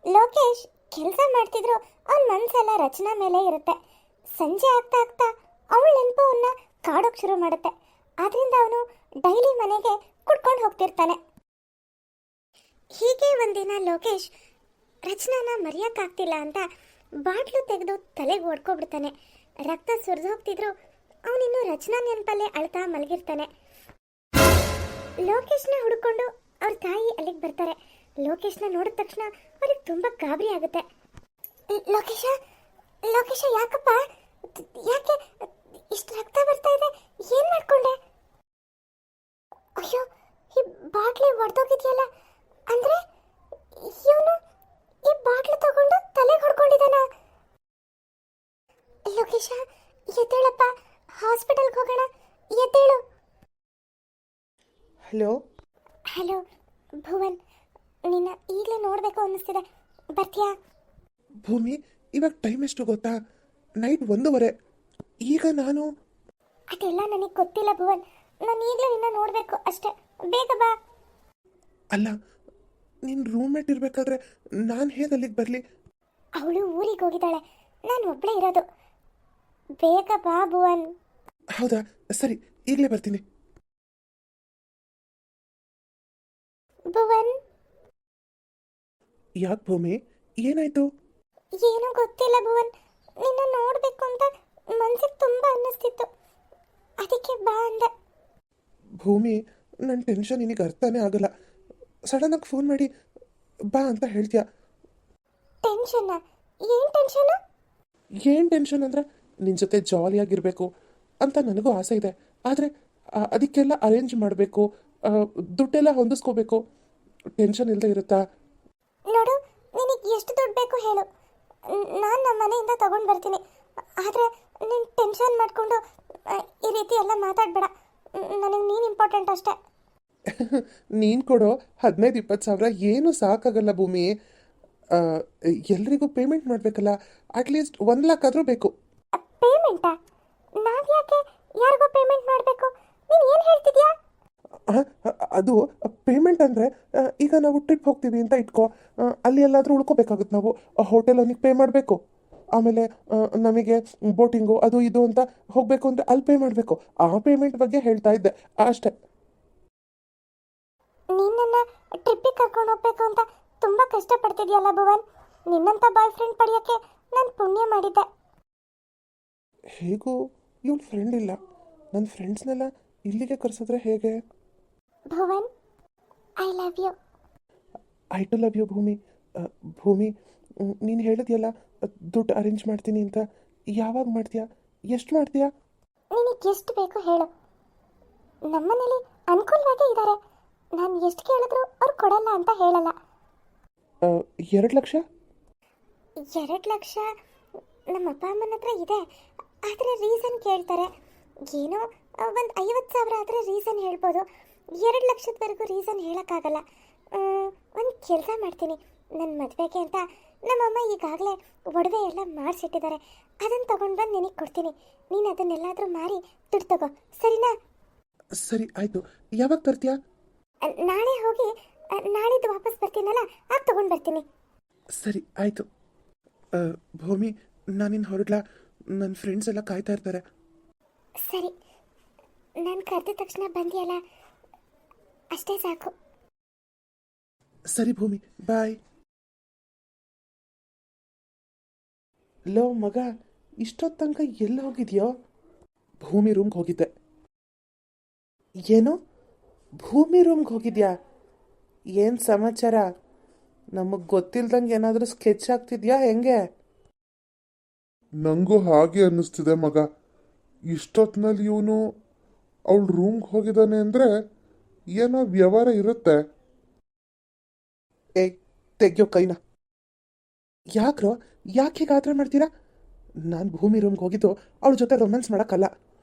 ಲೋಕೇಶ್ ಕೆಲಸ ಮಾಡ್ತಿದ್ರು ಅವನ ಮನಸ್ಸೆಲ್ಲ ರಚನಾ ಮೇಲೆ ಇರುತ್ತೆ. ಸಂಜೆ ಆಗ್ತಾ ಆಗ್ತಾ ಅವಳ ನೆನಪು ಅವನ್ನ ಕಾಡೋಕೆ ಶುರು ಮಾಡುತ್ತೆ. ಆದ್ರಿಂದ ಅವನು ಡೈಲಿ ಮನೆಗೆ ಕುಡ್ಕೊಂಡು ಹೋಗ್ತಿರ್ತಾನೆ. ಹೀಗೆ ಒಂದಿನ ಲೋಕೇಶ್ ರಚನಾನ ಮರೆಯೋಕ್ಕಾಗ್ತಿಲ್ಲ ಅಂತ ಬಾಟ್ಲು ತೆಗೆದು ತಲೆಗೆ ಹೊಡ್ಕೊಬಿಡ್ತಾನೆ. ರಕ್ತ ಸುರಿದು ಹೋಗ್ತಿದ್ರು ಅವನಿನ್ನು ರಚನಾ ನೆನಪಲ್ಲೇ ಅಳ್ತಾ ಮಲಗಿರ್ತಾನೆ. ಲೋಕೇಶ್ನ ಹುಡ್ಕೊಂಡು ಅವ್ರ ತಾಯಿ ಅಲ್ಲಿಗೆ ಬರ್ತಾರೆ. ಲೋಕೇಶ್ನ ನೋಡಿದ ತಕ್ಷಣ ಅವ್ರಿಗೆ ತುಂಬ ಗಾಬರಿ ಆಗುತ್ತೆ. ಲೋಕೇಶ ಲೋಕೇಶ ಯಾಕಪ್ಪ, ಯಾಕೆ ಇಷ್ಟು ರಕ್ತ ಬರ್ತಾ ಇದೆ? ಏನ್ ಮಾಡ್ಕೊಂಡೆ? ಅಯ್ಯೋ, ಈ ಬಾಟ್ಲಿ ಒಡೆದೋಗಿದೆಯಲ್ಲ, ಅಂದ್ರೆ ಇವನು ಈ ಬಾಟ್ಲು ತಗೊಂಡು ತಲೆಗೆ ಹೊಡ್ಕೊಂಡಿದ್ದಾನ? ಲೋಕೇಶ ಎದ್ದೇಳಪ್ಪ, ಹಾಸ್ಪಿಟಲ್ಗೆ ಹೋಗೋಣ, ಎದ್ದೇಳು. ಹಲೋ ಹಲೋ ಭುವನ್, ನಿನ್ನ ಈಗಲೇ ನೋಡಬೇಕು ಅನ್ನಿಸ್ತಿದೆ, ಬರ್ತೀಯಾ? ಭೂಮಿ, ಇವಾಗ ಟೈಮ್ ಎಷ್ಟು ಗೊತ್ತಾ? ನೈಟ್ 1:30. ಈಗ ನಾನು ಅದೆಲ್ಲ ನನಗೆ ಗೊತ್ತಿಲ್ಲ ಭುವನ್, ನಾನು ಈಗಲೇ ನಿನ್ನ ನೋಡಬೇಕು ಅಷ್ಟೇ, ಬೇಗ ಬಾ. ಅಲ್ಲ, ನಿನ್ನ ರೂಮ್ಮೇಟ್ ಇರಬೇಕಾದ್ರೆ ನಾನು ಹೇಗೆ ಅಲ್ಲಿಗೆ ಬರಲಿ? ಅವಳು ಊರಿಗೆ ಹೋಗಿದ್ದಾಳೆ, ನಾನು ಒಬ್ಬಳೇ ಇರೋದು, ಬೇಗ ಬಾ ಭುವನ್. ಹೌದಾ, ಸರಿ, ಈಗಲೇ ಬರ್ತೀನಿ. ಭುವನ್, ಯಾಕೆ ಭೂಮಿ, ಏನಾಯ್ತು? ಏನೂ ಗೊತ್ತಿಲ್ಲ ಭುವನ್, ನಿನ್ನ ನೋಡಬೇಕು ಅಂತ ಮನ್ಸಿಗೆ ತುಂಬ ಅನ್ನಿಸ್ತಿತ್ತು, ಅದಕ್ಕೆ ಬಾ ಅಂದೆ. ಭೂಮಿ, ನನ್ನ ಟೆನ್ಷನ್ ನಿನಗೆ ಅರ್ಥನೇ ಆಗಲ್ಲ. ಸಡನ್ನಾಗಿ ಫೋನ್ ಮಾಡಿ ಬಾ ಅಂತ ಹೇಳ್ತೀಯ. ಟೆನ್ಷನ್ನ? ಏನು ಟೆನ್ಷನ್? ಏನು ಟೆನ್ಷನ್ ಅಂದರೆ ನಿನ್ನ ಜೊತೆ ಜಾಲಿಯಾಗಿರಬೇಕು ಅಂತ ನನಗೂ ಆಸೆ ಇದೆ. ಆದರೆ ಅದಕ್ಕೆಲ್ಲ ಅರೇಂಜ್ ಮಾಡಬೇಕು, ದುಡ್ಡೆಲ್ಲ ಹೊಂದಿಸ್ಕೋಬೇಕು. ಟೆನ್ಷನ್ ಇಲ್ಲದೆ ಇರುತ್ತಾ? ನೋಡು, ನಿನಗೆ ಎಷ್ಟು ದುಡ್ಡು ಬೇಕು ಹೇಳು, ನಾನು ನಮ್ಮ ಮನೆಯಿಂದ ತಗೊಂಡು ಬರ್ತೀನಿ. ಆದರೆ ನೀನು ಟೆನ್ಷನ್ ಮಾಡಿಕೊಂಡು ಈ ರೀತಿ ಎಲ್ಲ ಮಾತಾಡಬೇಡ, ನನಗೆ ನೀನು ಇಂಪಾರ್ಟೆಂಟ್ ಅಷ್ಟೇ. ನೀನು ಕೊಡೋ 15-20 ಸಾವಿರ ಏನು ಸಾಕಾಗಲ್ಲ ಭೂಮಿ. ಎಲ್ರಿಗೂ ಪೇಮೆಂಟ್ ಮಾಡಬೇಕಲ್ಲ, ಅಟ್ಲೀಸ್ಟ್ 1 ಲಕ್ಷ ಆದರೂ ಬೇಕು. ಪೇಮೆಂಟಾ? ನಾವು ಯಾಕೆ ಯಾರಿಗೋ ಪೇಮೆಂಟ್ ಮಾಡಬೇಕು? ನೀನು ಏನು ಹೇಳ್ತಿದ್ಯಾ? ಅದು ಪೇಮೆಂಟ್ ಅಂದರೆ, ಈಗ ನಾವು ಟ್ರಿಪ್ ಹೋಗ್ತೀವಿ ಅಂತ ಇಟ್ಕೋ, ಅಲ್ಲಿ ಎಲ್ಲಾದರೂ ಉಳ್ಕೋಬೇಕಾಗುತ್ತೆ. ನಾವು ಹೋಟೆಲ್ ಅವನಿಗೆ ಪೇ ಮಾಡಬೇಕು. ಆಮೇಲೆ ನಮಗೆ ಬೋಟಿಂಗು ಅದು ಇದು ಅಂತ ಹೋಗಬೇಕು ಅಂದರೆ ಅಲ್ಲಿ ಪೇ ಮಾಡಬೇಕು. ಆ ಪೇಮೆಂಟ್ ಬಗ್ಗೆ ಹೇಳ್ತಾ ಇದ್ದೆ ಅಷ್ಟೇ. ನಿನ್ನನ್ನ ಟ್ರಿಪ್ಪಿಗೆ ಕರ್ಕೊಂಡು ಹೋಗ್ಬೇಕು ಅಂತ ತುಂಬ ಕಷ್ಟಪಡ್ತಿದ್ಯಲ್ಲ ಭುವನ್, ನಿನ್ನಂಥ ಬಾಯ್ ಫ್ರೆಂಡ್ ಪಡೆಯೋಕ್ಕೆ ನಾನು ಪುಣ್ಯ ಮಾಡಿದ್ದೆ. ಹೇಗೂ ಇವಳು ಫ್ರೆಂಡ್ ಇಲ್ಲ, ನನ್ನ ಫ್ರೆಂಡ್ಸ್ನೆಲ್ಲ ಇಲ್ಲಿಗೆ ಕರೆಸಿದ್ರೆ ಹೇಗೆ? Bhuvan, I love you. I too love you Bhoomi. Bhoomi, ನೀನು ಹೇಳಿದ್ಯಲ್ಲ ದುಡ್ಡು ಅರೇಂಜ್ ಮಾಡ್ತೀನಿ ಅಂತ, ಯಾವಾಗ ಮಾಡ್ತೀಯಾ? ಎಷ್ಟು ಮಾಡ್ತೀಯಾ? ನಿನಗೆ ಎಷ್ಟು ಬೇಕು ಹೇಳು, ನಮ್ಮನೇಲಿ ಅನುಕೂಲವಾಗಿ ಇದ್ದಾರೆ, ನಾನು ಎಷ್ಟು ಕೇಳಿದ್ರು ಅವ್ರು ಕೊಡಲ್ಲ ಅಂತ ಹೇಳಲ್ಲ. 2 ಲಕ್ಷ? 2 ಲಕ್ಷ ನಮ್ಮ ಅಪ್ಪ ಅಮ್ಮನ ಹತ್ರ ಇದೆ, ಆದರೆ ರೀಸನ್ ಕೇಳ್ತಾರೆ. ಏನೋ ಒಂದು 50,000 ಆದರೆ ರೀಸನ್ ಹೇಳ್ಬೋದು, 2 ಲಕ್ಷದವರೆಗೂ ರೀಸನ್ ಹೇಳೋಕ್ಕಾಗಲ್ಲ. ಒಂದು ಕೆಲಸ ಮಾಡ್ತೀನಿ, ನನ್ನ ಮದುವೆಗೆ ಅಂತ ನಮ್ಮಮ್ಮ ಈಗಾಗಲೇ ಒಡವೆ ಎಲ್ಲ ಮಾಡಿಸಿಟ್ಟಿದ್ದಾರೆ, ಅದನ್ನು ತೊಗೊಂಡು ಬಂದು ನಿನಗೆ ಕೊಡ್ತೀನಿ. ನೀನು ಅದನ್ನೆಲ್ಲಾದರೂ ಮಾರಿ ದುಡ್ಡು ತಗೋ, ಸರಿನಾ? ಸರಿ, ಆಯಿತು. ಯಾವಾಗ ತರ್ತೀಯಾ? ನಾಳೆ ಹೋಗಿ ನಾಳಿದ್ದು ವಾಪಸ್ ಬರ್ತೀನಲ್ಲ, ಆಗ ತೊಗೊಂಡು ಬರ್ತೀನಿ. ಸರಿ, ಆಯಿತು. ಭೂಮಿ, ನಾನಿನ್ನು ಹೊರಡ್ಲಾ? ನನ್ನ ಫ್ರೆಂಡ್ಸ್ ಎಲ್ಲ ಕಾಯ್ತಾ ಇರ್ತಾರೆ. ಸರಿ, ನಾನು ಕರೆದ ತಕ್ಷಣ ಬಂದಿಯಲ್ಲ, ಅಷ್ಟೇ ಸಾಕು. ಸರಿ ಭೂಮಿ, ಬಾಯ್. ಲೋ ಮಗ, ಇಷ್ಟೊತ್ತು ತನಕ ಎಲ್ಲ ಹೋಗಿದ್ಯೋ? ಭೂಮಿ ರೂಮ್ಗೆ ಹೋಗಿದ್ದೆ. ಏನು, ಭೂಮಿ ರೂಮ್ಗೆ ಹೋಗಿದ್ಯಾ? ಏನು ಸಮಾಚಾರ? ನಮಗೆ ಗೊತ್ತಿಲ್ದಂಗೆ ಏನಾದರೂ ಸ್ಕೆಚ್ ಆಗ್ತಿದ್ಯಾ ಹೆಂಗೆ? ನನಗೂ ಹಾಗೆ ಅನ್ನಿಸ್ತಿದೆ ಮಗ. ಇಷ್ಟೊತ್ತಿನಲ್ಲಿ ಇವನು ಅವಳ ರೂಮ್ಗೆ ಹೋಗಿದ್ದಾನೆ ಅಂದರೆ ಏನೋ ವ್ಯವಹಾರ ಇರುತ್ತೆ. ಏಯ್, ತೆಗ್ಯೋ ಕೈನ. ಯಾಕ್ರೋ, ಯಾಕೆ ಹೀಗೆ ಆತರ ಮಾಡ್ತೀರಾ? ನಾನು ಭೂಮಿ ರೂಮ್ಗೆ ಹೋಗಿದ್ದು ಅವಳ ಜೊತೆ ರೊಮ್ಯಾನ್ಸ್ ಮಾಡೋಕ್ಕಲ್ಲ.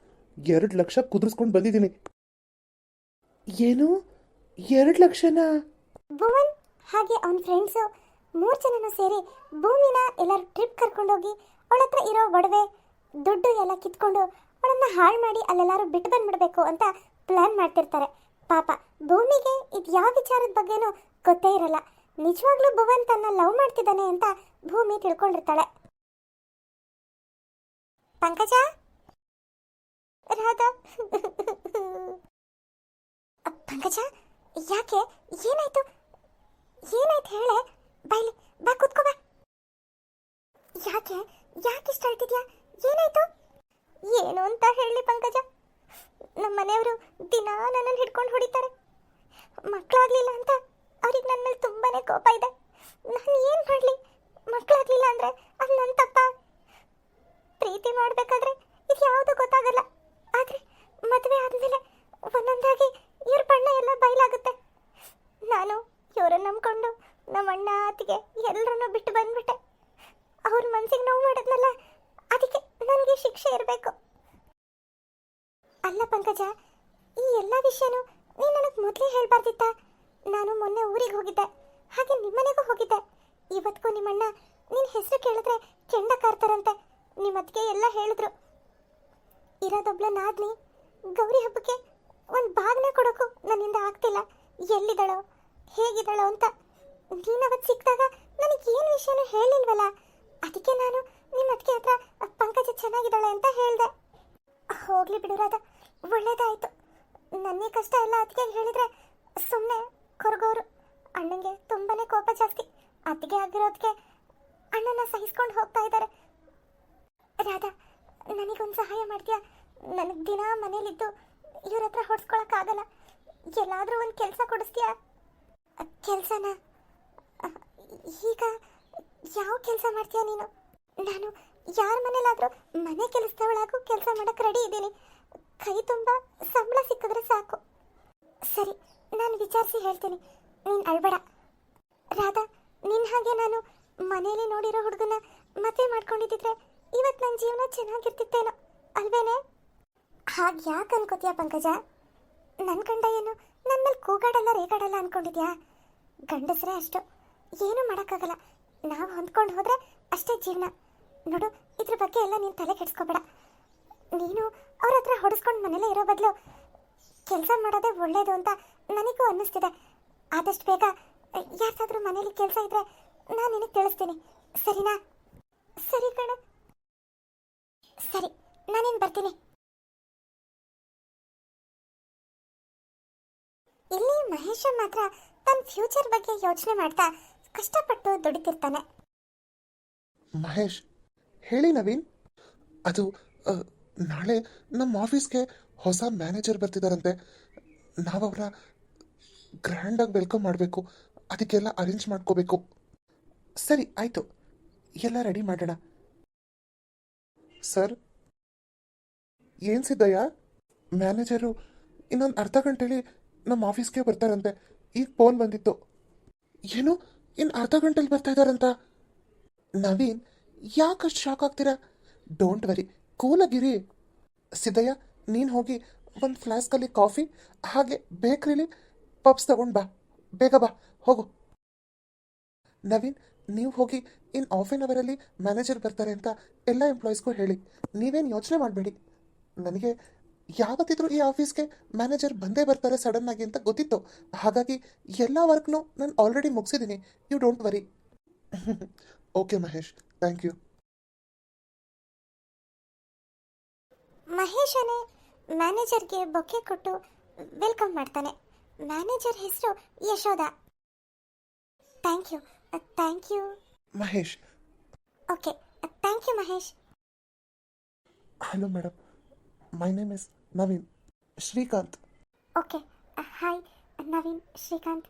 2 ಲಕ್ಷ ಕುದುರಿಸ್ಕೊಂಡು ಬಂದಿದ್ದೀನಿ. ಏನು, 2 ಲಕ್ಷನಾ? ಭುವನ್ ಹಾಗೆ ಅವನ ಫ್ರೆಂಡ್ಸು 3 ಜನನೂ ಸೇರಿ ಭೂಮಿನ ಎಲ್ಲರೂ ಟ್ರಿಪ್ ಕರ್ಕೊಂಡೋಗಿ ಅವಳ ಹತ್ರ ಇರೋ ಒಡವೆ ದುಡ್ಡು ಎಲ್ಲ ಕಿತ್ಕೊಂಡು ಅವಳನ್ನು ಹಾಳು ಮಾಡಿ ಅಲ್ಲೆಲ್ಲರೂ ಬಿಟ್ಟು ಬಂದ್ಬಿಡ್ಬೇಕು ಅಂತ ಪ್ಲ್ಯಾನ್ ಮಾಡ್ತಿರ್ತಾರೆ. ಪಾಪ ಭೂಮಿಗೆ ಇದು ಯಾವ ವಿಚಾರದ ಬಗ್ಗೆನೂ ಗೊತ್ತೇ ಇರಲ್ಲ. ನಿಜವಾಗ್ಲೂ ಭುವನ್ ತನ್ನ ಲವ್ ಮಾಡ್ತಿದ್ದ ಮಾಡ್ತಿದ್ದಾನೆ ಅಂತ ಭೂಮಿ ತಿಳ್ಕೊಂಡಿರ್ತಾಳೆ. ಪಂಕಜ, ರಾಧಾ, ಪಂಕಜ, ಯಾಕೆ? ಏನಾಯ್ತು? ಏನಾಯ್ತು ಹೇಳೆ? ಬೈಲಿ ಬಾ, ಕೂತ್ಕೋ ಬಾ. ಯಾಕೆ ಯಾಕೆ ಇಷ್ಟ ಅಳ್ತಿದ್ಯಾ? ಏನಾಯ್ತು? ಏನು ಅಂತ ಹೇಳಿ ಪಂಕಜ? ನಮ್ಮ ಮನೆಯವರು ದಿನಾ ನನ್ನನ್ನು ಹಿಡ್ಕೊಂಡು ಹೊಡಿತಾರೆ. ಮಕ್ಕಳಾಗ್ಲಿಲ್ಲ ಅಂತ ಅವ್ರಿಗೆ ನನ್ನ ಮೇಲೆ ತುಂಬಾನೇ ಕೋಪ ಇದೆ. ನಾನು ಏನು ಮಾಡಲಿ? ಮಕ್ಕಳಾಗ್ಲಿಲ್ಲ ಅಂದ್ರೆ ಅದು ನನ್ನ ತಪ್ಪ? ಪ್ರೀತಿ ಮಾಡಬೇಕಾದ್ರೆ ಇದು ಯಾವುದು ಗೊತ್ತಾಗಲ್ಲ, ಆದ್ರೆ ಮದುವೆ ಆದ್ಮೇಲೆ ಒಂದೊಂದಾಗಿ ಇವ್ರ ಬಣ್ಣ ಎಲ್ಲ ಬಯಲಾಗುತ್ತೆ. ನಾನು ಇವರನ್ನ ನಂಬ್ಕೊಂಡು ನಮ್ಮ ಅಣ್ಣ ಅತ್ತಿಗೆ ಎಲ್ಲರನ್ನೂ ಬಿಟ್ಟು ಬಂದ್ಬಿಟ್ಟೆ. ಅವ್ರ ಮನ್ಸಿಗೆ ನೋವು ಮಾಡಿದ್ನಲ್ಲ, ಅದಕ್ಕೆ ನನಗೆ ಶಿಕ್ಷೆ ಇರಬೇಕು. ಅಲ್ಲ ಪಂಕಜ, ಈ ಎಲ್ಲ ವಿಷಯನೂ ನೀನು ನನಗೆ ಮೊದಲೇ ಹೇಳ್ಬಾರ್ದಿತ್ತ? ನಾನು ಮೊನ್ನೆ ಊರಿಗೆ ಹೋಗಿದ್ದೆ, ಹಾಗೆ ನಿಮ್ಮನೆಗೂ ಹೋಗಿದ್ದೆ. ಇವತ್ತಿಗೂ ನಿಮ್ಮಣ್ಣ ನಿನ್ನ ಹೆಸರು ಕೇಳಿದ್ರೆ ಕೆಂಡ ಕಾರ್ತಾರಂತೆ. ನಿಮ್ಮ ಅತ್ತಿಗೆ ಎಲ್ಲ ಹೇಳಿದ್ರು. ಇರೋದೊಬ್ಳ ನಾದ್ನಿ ಗೌರಿ ಹಬ್ಬಕ್ಕೆ ಒಂದು ಬಾಗ್ನ ಕೊಡೋಕು ನನ್ನಿಂದ ಆಗ್ತಿಲ್ಲ. ಎಲ್ಲಿದ್ದಾಳೋ ಹೇಗಿದ್ದಾಳೋ ಅಂತ. ನೀನವತ್ತು ಸಿಕ್ಕಿದಾಗ ನನಗೆ ಏನು ವಿಷಯನೂ ಹೇಳಿಲ್ವಲ್ಲ, ಅದಕ್ಕೆ ನಾನು ನಿಮ್ಮ ಅತ್ತಿಗೆ ಹತ್ರ ಪಂಕಜ ಚೆನ್ನಾಗಿದ್ದಾಳೆ ಅಂತ ಹೇಳಿದೆ. ಹೋಗ್ಲಿ ಬಿಡು ರಾಧಾ, ಒಳ್ಳೇದಾಯ್ತು. ನನ್ನೇ ಕಷ್ಟ ಎಲ್ಲ ಅತ್ತಿಗೆ ಹೇಳಿದ್ರೆ ಸುಮ್ಮನೆ ಕೊರಗೋರು. ಅಣ್ಣಂಗೆ ತುಂಬಾನೇ ಕೋಪ ಜಾಸ್ತಿ. ಅತ್ತಿಗೆ ಆಗಿರೋದಕ್ಕೆ ಅಣ್ಣನ ಸಹಿಸ್ಕೊಂಡು ಹೋಗ್ತಾ ಇದ್ದಾರೆ. ರಾಧಾ, ನನಗೊಂದು ಸಹಾಯ ಮಾಡ್ತೀಯಾ? ನನಗೆ ದಿನ ಮನೇಲಿದ್ದು ಇವ್ರ ಹತ್ರ ಹೊಡ್ಸ್ಕೊಳಕ್ಕಾಗಲ್ಲ. ಎಲ್ಲಾದರೂ ಒಂದು ಕೆಲಸ ಕೊಡಿಸ್ತೀಯಾ? ಕೆಲಸನ? ಈಗ ಯಾವ ಕೆಲಸ ಮಾಡ್ತೀಯಾ ನೀನು? ನಾನು ಯಾರ ಮನೇಲಾದರೂ ಮನೆ ಕೆಲಸದವಳಾಗೂ ಕೆಲಸ ಮಾಡಕ್ಕೆ ರೆಡಿ ಇದ್ದೀನಿ. ಕೈ ತುಂಬ ಸಂಬಳ ಸಿಕ್ಕಿದ್ರೆ ಸಾಕು. ಸರಿ, ನಾನು ವಿಚಾರಿಸಿ ಹೇಳ್ತೀನಿ, ನೀನು ಅಳ್ಬೇಡ. ರಾಧಾ, ನಿನ್ನ ಹಾಗೆ ನಾನು ಮನೇಲಿ ನೋಡಿರೋ ಹುಡುಗನ ಮದುವೆ ಮಾಡ್ಕೊಂಡಿದ್ದಿದ್ರೆ ಇವತ್ತು ನನ್ನ ಜೀವನ ಚೆನ್ನಾಗಿರ್ತಿತ್ತೇನೋ, ಅಲ್ವೇನೆ? ಹಾಗೆ ಯಾಕೆ ಅನ್ಕೋತೀಯ ಪಂಕಜ? ನನ್ನ ಗಂಡ ಏನು ನನ್ನ ಮೇಲೆ ಕೂಗಾಡಲ್ಲ ರೇಗಾಡಲ್ಲ ಅನ್ಕೊಂಡಿದ್ಯಾ? ಗಂಡಸರೇ ಅಷ್ಟು, ಏನೂ ಮಾಡೋಕ್ಕಾಗಲ್ಲ. ನಾವು ಹೊಂದ್ಕೊಂಡು ಹೋದ್ರೆ ಅಷ್ಟೇ ಜೀವನ. ನೋಡು, ಇದ್ರ ಬಗ್ಗೆ ಎಲ್ಲ ನೀನು ತಲೆ ಕೆಡಿಸ್ಕೋಬೇಡ. ನೀನು ಅವ್ರ ಹತ್ರ ಹೊಡೆಸ್ಕೊಂಡು ಮನೇಲೇ ಇರೋ ಬದಲು ಕೆಲಸ ಮಾಡೋದೇ ಒಳ್ಳೇದು ಅಂತ ನನಗೂ ಅನ್ನಿಸ್ತಿದೆ. ಆದಷ್ಟು ಬೇಗ ಯಾರ್ದಾದ್ರೂ ಮನೇಲಿ ಕೆಲಸ ಇದ್ರೆ ನಾನು ನಿನಗೆ ತಿಳಿಸ್ತೀನಿ, ಸರಿನಾ? ಸರಿ ಕಣ. ಸರಿ, ನಾನೇನು ಬರ್ತೀನಿ. ಇಲ್ಲಿ ಮಹೇಶ ಮಾತ್ರ ತನ್ನ ಫ್ಯೂಚರ್ ಬಗ್ಗೆ ಯೋಚನೆ ಮಾಡ್ತಾ ಕಷ್ಟಪಟ್ಟು ದುಡಿತಿರ್ತಾನೆ. ಮಹೇಶ್, ಹೇಳಿ ನವೀನ್. ಅದು ನಾಳೆ ನಮ್ಮ ಆಫೀಸ್ಗೆ ಹೊಸ ಮ್ಯಾನೇಜರ್ ಬರ್ತಿದ್ದಾರಂತೆ. ನಾವವರ ಗ್ರ್ಯಾಂಡಾಗಿ ವೆಲ್ಕಮ್ ಮಾಡಬೇಕು. ಅದಕ್ಕೆಲ್ಲ ಅರೇಂಜ್ ಮಾಡ್ಕೋಬೇಕು. ಸರಿ, ಆಯಿತು, ಎಲ್ಲ ರೆಡಿ ಮಾಡೋಣ. ಸರ್, ಏನು ಸಿದ್ದಯ್ಯ? ಮ್ಯಾನೇಜರು ಇನ್ನೊಂದು ಅರ್ಧ ಗಂಟೆಲಿ ನಮ್ಮ ಆಫೀಸ್ಗೆ ಬರ್ತಾರಂತೆ. ಈಗ ಫೋನ್ ಬಂದಿತ್ತು. ಏನು, ಇನ್ನು ಅರ್ಧ ಗಂಟೆಲಿ ಬರ್ತಾ ಇದ್ದಾರಂತ? ನವೀನ್, ಯಾಕಷ್ಟು ಶಾಕ್ ಆಗ್ತೀರಾ? ಡೋಂಟ್ ವರಿ, ಕೂಲಾಗಿರಿ. ಸಿದ್ದಯ್ಯ, ನೀನು ಹೋಗಿ ಒಂದು ಫ್ಲಾಸ್ಕಲ್ಲಿ ಕಾಫಿ ಹಾಗೆ ಬೇಕ್ರಿಲಿ ಪಬ್ಸ್ ತಗೊಂಡು ಬಾ. ಬೇಗ ಬಾ, ಹೋಗು. ನವೀನ್, ನೀವು ಹೋಗಿ ಇನ್ನು ಹಾಫ್ ಆನ್ ಅವರಲ್ಲಿ ಮ್ಯಾನೇಜರ್ ಬರ್ತಾರೆ ಅಂತ ಎಲ್ಲ ಎಂಪ್ಲಾಯೀಸ್ಗೂ ಹೇಳಿ. ನೀವೇನು ಯೋಚನೆ ಮಾಡಬೇಡಿ. ನನಗೆ ಯಾವತ್ತಿದ್ರೂ ಈ ಆಫೀಸ್ಗೆ ಮ್ಯಾನೇಜರ್ ಬಂದೇ ಬರ್ತಾರೆ ಸಡನ್ನಾಗಿ ಅಂತ ಗೊತ್ತಿತ್ತು. ಹಾಗಾಗಿ ಎಲ್ಲ ವರ್ಕ್ನೂ ನಾನು ಆಲ್ರೆಡಿ ಮುಗಿಸಿದ್ದೀನಿ. You don't worry. Okay Mahesh, thank you. ಮಹೇಶನೇ ಮ್ಯಾನೇಜರ್ಗೆ ಬೊಕ್ಕೆ ಕೊಟ್ಟು ವೆಲ್ಕಮ್ ಮಾಡ್ತಾನೆ. ಮ್ಯಾನೇಜರ್ ಹೆಸರು Yashodha. Thank you, thank you Mahesh. Okay, thank you Mahesh. Hello madam, my name is Naveen. Srikanth. Okay, hi Naveen, Srikanth.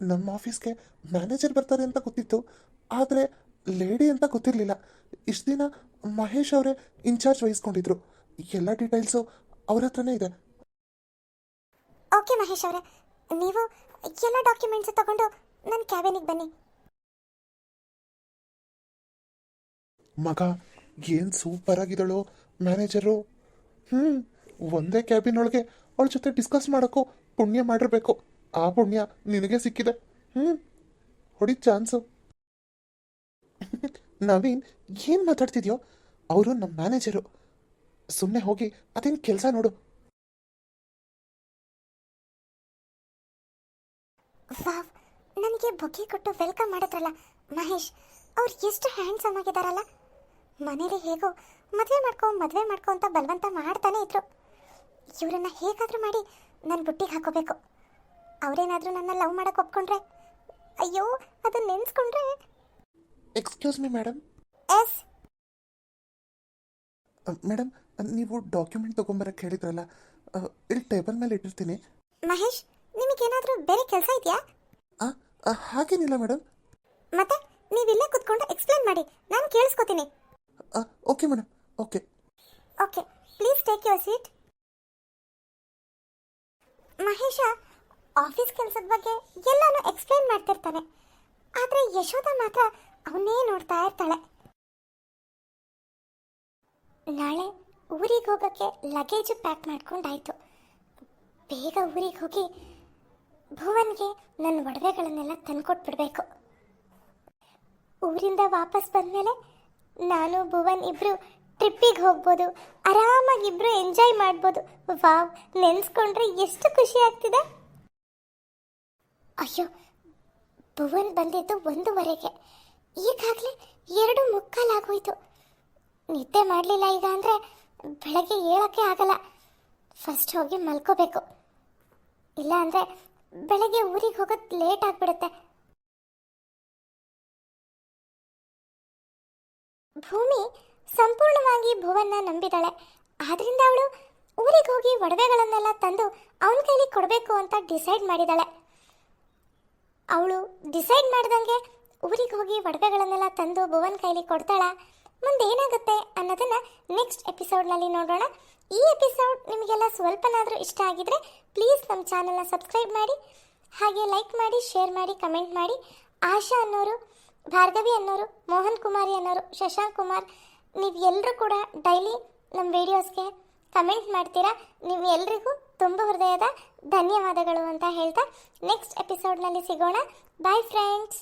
ನಮ್ಮ ಆಫೀಸ್ಗೆ ಮ್ಯಾನೇಜರ್ ಬರ್ತಾರೆ ಅಂತ ಗೊತ್ತಿತ್ತು, ಆದರೆ ಲೇಡಿ ಅಂತ ಗೊತ್ತಿರಲಿಲ್ಲ. ಇಷ್ಟು ದಿನ ಮಹೇಶ್ ಅವರೇ ಇನ್ಚಾರ್ಜ್ ವಹಿಸ್ಕೊಂಡಿದ್ರು. ಎಲ್ಲ ಡೀಟೇಲ್ಸು ಅವ್ರ ಹತ್ರನೇ ಇದೆ. ಓಕೆ ಮಹೇಶ್ ಅವರೇ, ನೀವು ಎಲ್ಲ ಡಾಕ್ಯುಮೆಂಟ್ಸ್ ತಗೊಂಡು ನನ್ನ ಕ್ಯಾಬಿನಿಗೆ ಬನ್ನಿ. ಮಗ, ಏನು ಸೂಪರ್ ಆಗಿದ್ದಳು ಮ್ಯಾನೇಜರು. ಒಂದೇ ಕ್ಯಾಬಿನ್ ಒಳಗೆ ಅವಳ ಜೊತೆ ಡಿಸ್ಕಸ್ ಮಾಡೋಕ್ಕೂ ಪುಣ್ಯ ಮಾಡಿರ್ಬೇಕು. ಆ ಪುಣ್ಯ ನಿನಗೆ ಸಿಕ್ಕಿದೆ. ಹೊಡಿ ಚಾನ್ಸು. ನವೀನ್, ಏನು ಮಾತಾಡ್ತಿದ್ಯೋ? ಅವರು ನಮ್ಮ ಮ್ಯಾನೇಜರು. ಸುಮ್ಮನೆ ಹೋಗಿ ಅದೇನು ಕೆಲಸ ನೋಡು. ವಾವ್, ನನಗೆ ಬೊಕ್ಕೆ ಕೊಟ್ಟು ವೆಲ್ಕಮ್ ಮಾಡಿದ್ರಲ್ಲ ಮಹೇಶ್, ಅವ್ರು ಎಷ್ಟು ಹ್ಯಾಂಡ್ಸಮ್ ಆಗಿದಾರಲ್ಲ. ಮನೇಲಿ ಹೇಗೋ ಮದುವೆ ಮಾಡ್ಕೊ ಅಂತ ಬಲವಂತ ಮಾಡ್ತಾನೆ ಇದ್ರು. ಇವರನ್ನ ಹೇಗಾದರೂ ಮಾಡಿ ನನ್ನ ಬುಟ್ಟಿಗೆ ಹಾಕೋಬೇಕು. ಅವರೇನಾದರೂ ನನ್ನ ಲವ್ ಮಾಡಕ್ಕೆ ಒಪ್ಕೊಂಡ್ರೆ, ಅಯ್ಯೋ ಅದನ್ನ ನೆನೆಸ್ಕೊಂಡ್ರೆ. Excuse me madam. Yes. Madam, ನೀವು ಡಾಕ್ಯುಮೆಂಟ್ ತೊಗೊಂಬರಕ್ಕೆ ಹೇಳಿದ್ರಲ್ಲ, ಇಲ್ಲಿ ಟೇಬಲ್ ಮೇಲೆ ಇಟ್ಟಿರ್ತೀನಿ. ಮಹೇಶ್, ನಿಮಗೇನಾದರೂ ಬೇರೆ ಕೆಲಸ ಇದೆಯಾ? ಹಾಗೇನಿಲ್ಲ ಮೇಡಮ್. ಮತ್ತೆ ನೀವಿಲ್ಲೇ ಕುತ್ಕೊಂಡು ಎಕ್ಸ್ಪ್ಲೇನ್ ಮಾಡಿ, ನಾನು ಕೇಳಿಸ್ಕೊತೀನಿ. Okay madam, okay. Okay, please take your seat. Mahesh office ಕೆಲಸದ ಬಗ್ಗೆ ಎಲ್ಲಾನು ಎಕ್ಸ್ಪ್ಲೇನ್ ಮಾಡ್ತಿರ್ತಾನೆ, ಆದರೆ ಯಶೋಧ ಮಾತ್ರ ಅವನ್ನೇ ನೋಡ್ತಾ ಇರ್ತಾಳೆ. ನಾಳೆ ಊರಿಗೆ ಹೋಗೋಕ್ಕೆ ಲಗೇಜು ಪ್ಯಾಕ್ ಮಾಡ್ಕೊಂಡಾಯ್ತು. ಬೇಗ ಊರಿಗೆ ಹೋಗಿ ಭುವನ್ಗೆ ನನ್ನ ಒಡವೆಗಳನ್ನೆಲ್ಲ ತಂದ್ಕೊಟ್ಬಿಡ್ಬೇಕು. ಊರಿಂದ ವಾಪಸ್ ಬಂದಮೇಲೆ ನಾನು ಭುವನ್ ಇಬ್ರು ಟ್ರಿಪ್ಪಿಗೆ ಹೋಗ್ಬೋದು, ಆರಾಮಾಗಿ ಇಬ್ರು ಎಂಜಾಯ್ ಮಾಡ್ಬೋದು. ವಾವ್, ನೆನೆಸ್ಕೊಂಡ್ರೆ ಎಷ್ಟು ಖುಷಿ ಆಗ್ತಿದೆ. ಅಯ್ಯೋ, ಭುವನ್ ಬಂದಿದ್ದು 1:15, ಈಗಾಗಲೇ 2:45 ಆಗೋಯ್ತು. ನಿದ್ದೆ ಮಾಡಲಿಲ್ಲ ಈಗ ಅಂದರೆ ಬೆಳಗ್ಗೆ ಏಳೋಕ್ಕೆ ಆಗಲ್ಲ. ಫಸ್ಟ್ ಹೋಗಿ ಮಲ್ಕೋಬೇಕು, ಇಲ್ಲ ಅಂದರೆ ಬೆಳಗ್ಗೆ ಊರಿಗೆ ಹೋಗೋದು ಲೇಟ್ ಆಗಿಬಿಡುತ್ತೆ. ಭೂಮಿ ಸಂಪೂರ್ಣವಾಗಿ ಭುವನ್ನ ನಂಬಿದಾಳೆ. ಆದ್ರಿಂದ ಅವಳು ಊರಿಗೆ ಹೋಗಿ ಒಡವೆಗಳನ್ನೆಲ್ಲ ತಂದು ಅವನ ಕೈಲಿ ಕೊಡಬೇಕು ಅಂತ ಡಿಸೈಡ್ ಮಾಡಿದಾಳೆ. ಅವಳು ಡಿಸೈಡ್ ಮಾಡ್ದಂಗೆ ಊರಿಗೆ ಹೋಗಿ ಒಡವೆಗಳನ್ನೆಲ್ಲ ತಂದು ಭುವನ್ ಕೈಲಿ ಕೊಡ್ತಾಳ. ಮುಂದೆ ಏನಾಗುತ್ತೆ ಅನ್ನೋದನ್ನ ನೆಕ್ಸ್ಟ್ ಎಪಿಸೋಡ್ನಲ್ಲಿ ನೋಡೋಣ. ಈ ಎಪಿಸೋಡ್ ನಿಮಗೆಲ್ಲ ಸ್ವಲ್ಪನಾದರೂ ಇಷ್ಟ ಆಗಿದ್ರೆ ಪ್ಲೀಸ್ ನಮ್ಮ ಚಾನಲ್ನ ಸಬ್ಸ್ಕ್ರೈಬ್ ಮಾಡಿ, ಹಾಗೆ ಲೈಕ್ ಮಾಡಿ, ಶೇರ್ ಮಾಡಿ, ಕಮೆಂಟ್ ಮಾಡಿ. ಆಶಾ ಅನ್ನೋರು, ಭಾರ್ಗವಿ ಅನ್ನೋರು, ಮೋಹನ್ ಕುಮಾರಿ ಅನ್ನೋರು, ಶಶಾಂಕ್ ಕುಮಾರ್, ನೀವು ಎಲ್ಲರೂ ಕೂಡ ಡೈಲಿ ನಮ್ಮ ವಿಡಿಯೋಸ್ಗೆ ಕಮೆಂಟ್ ಮಾಡ್ತೀರಾ. ನೀವು ಎಲ್ರಿಗೂ ತುಂಬ ಹೃದಯದ ಧನ್ಯವಾದಗಳು ಅಂತ ಹೇಳ್ತಾ ನೆಕ್ಸ್ಟ್ ಎಪಿಸೋಡ್ನಲ್ಲಿ ಸಿಗೋಣ. Bye friends.